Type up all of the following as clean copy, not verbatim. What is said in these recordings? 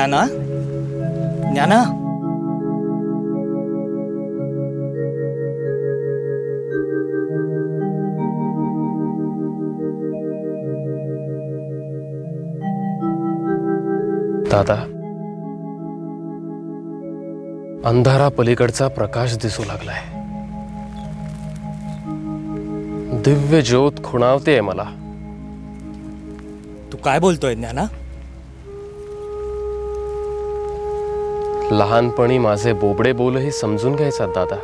ज्ञाना, ज्ञाना, दादा, अंधारा पलीकडचा प्रकाश दिसू लागलाय. दिव्य ज्योत खुणावते मला. तू काय बोलतोय ज्ञाना? लहानपणी माझे बोबडे बोलही समजून घ्यायचा दादा.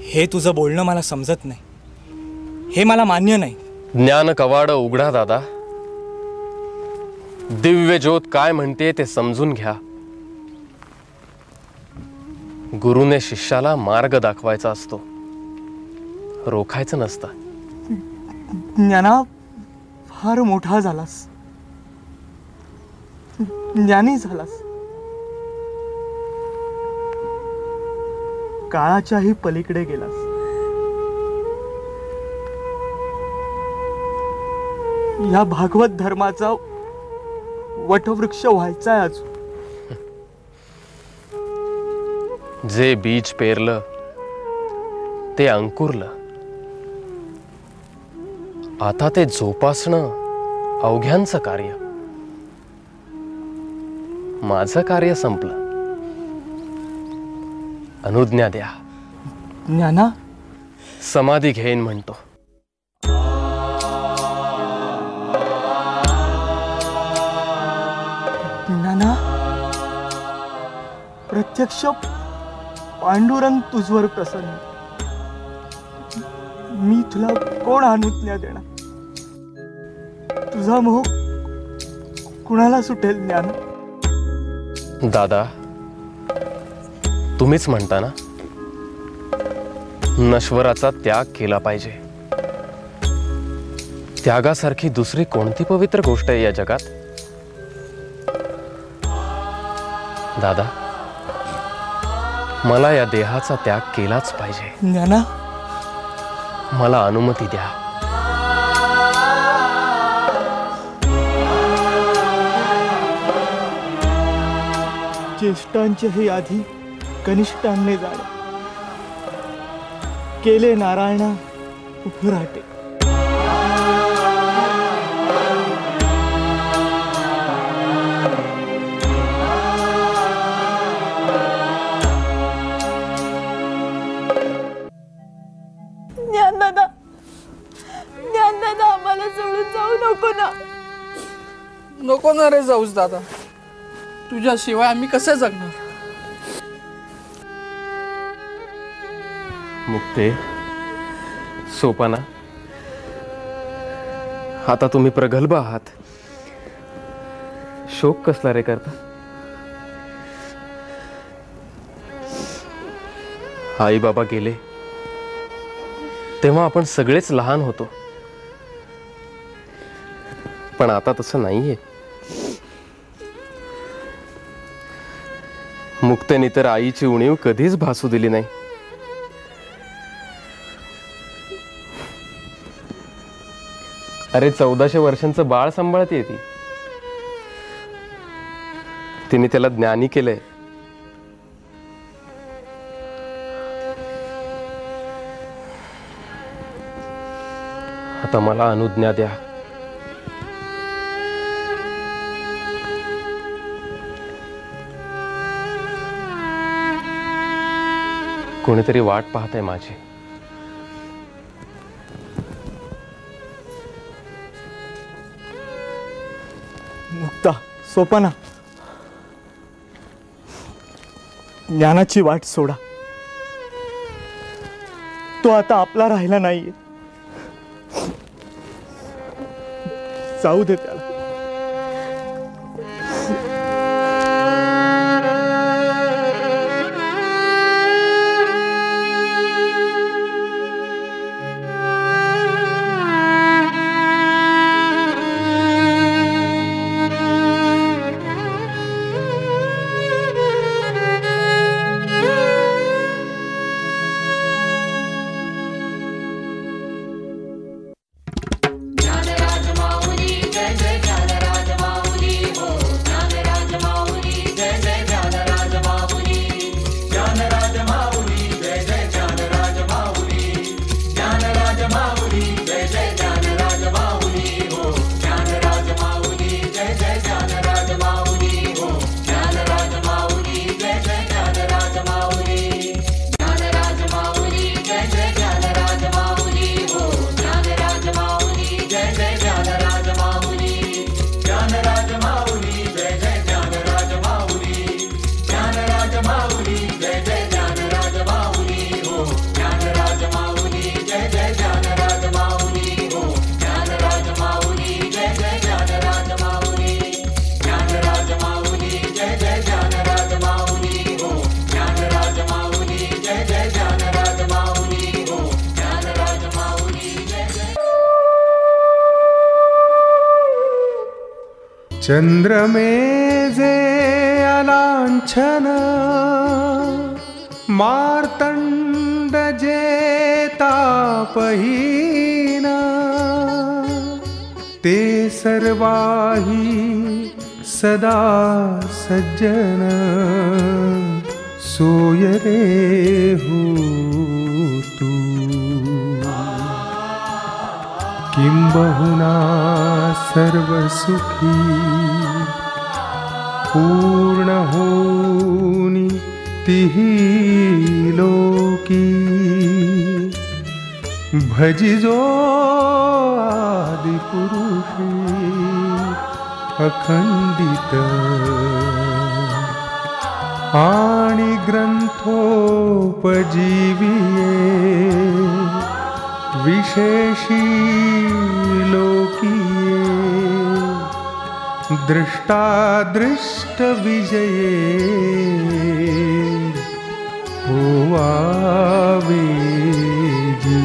हे तुझं बोलणं मला समजत नाही. हे मला मान्य नाही. ज्ञान कवाड उघडा दादा. दिव्य ज्योत काय म्हणते ते समजून घ्या. गुरुने शिष्याला मार्ग दाखवायचा असतो, रोखायचं नसतं. ज्ञाना, फार मोठा झालास, ज्ञानी झालास. काळाच्याही पलीकडे गेलास. या भागवत धर्माचा वटवृक्ष व्हायचाय अजून. जे बीज पेरलं ते अंकुरलं. आता ते जोपासणं अवघ्यांचं कार्य. माझं कार्य संपलं. अनुज्ञा द्या. ज्ञाना, समाधी घेईन म्हणतो. ज्ञाना, प्रत्यक्ष पांडुरंग तुझवर प्रसन्न. मी तुला कोण अनुज्ञा देणार? तुझा मोह कुणाला सुटेल ज्ञाना? दादा, तुम्हीच म्हणता ना, नश्वराचा त्याग केला पाहिजे. त्यागासारखी दुसरी कोणती पवित्र गोष्ट आहे या जगात? दादा, मला या देहाचा त्याग केलाच पाहिजे. ज्ञाना, मला अनुमती द्या. ज्येष्ठांचे हे आधी कनिष्ठांनी जाणे, केले नारायणा उभराटे. ज्ञानदादा, ज्ञानदादा, आम्हाला सोडून जाऊ नको ना. नको ना रे जाऊस दादा. तुझ्याशिवाय आम्ही कसे जगणार? मुक्ते, सोपाना, आता तुम्ही प्रगल्भ आहात. शोक कसला रे करता? आई बाबा गेले तेव्हा आपण सगळेच लहान होतो, पण आता तसं नाहीये. मुक्तेने तर आईची उणीव कधीच भासू दिली नाही. अरे 1400 वर्षांचं बाळ सांभाळते ती. तिने त्याला ज्ञानी केलंय. आता मला अनुज्ञा द्या. कोणीतरी वाट पाहतंय माझी. मुक्ता, सोपाना, ज्ञानाची वाट सोडा. तो आता आपला राहिला नाहीये. जाऊ दे त्याला. जय जय चंद्रमे जे अलांछन मार्तंड जे तापहीन ते सर्वाही सदा सज्जन सोय रे हो तू किंबहुना सर्वसुखी पूर्ण होनी तिही लोकी भजिजो आदिपुरुषी अखंडित आणि ग्रंथोपजीविये विशेषी लोकीये दृष्टादृष्ट विजये होवावे जी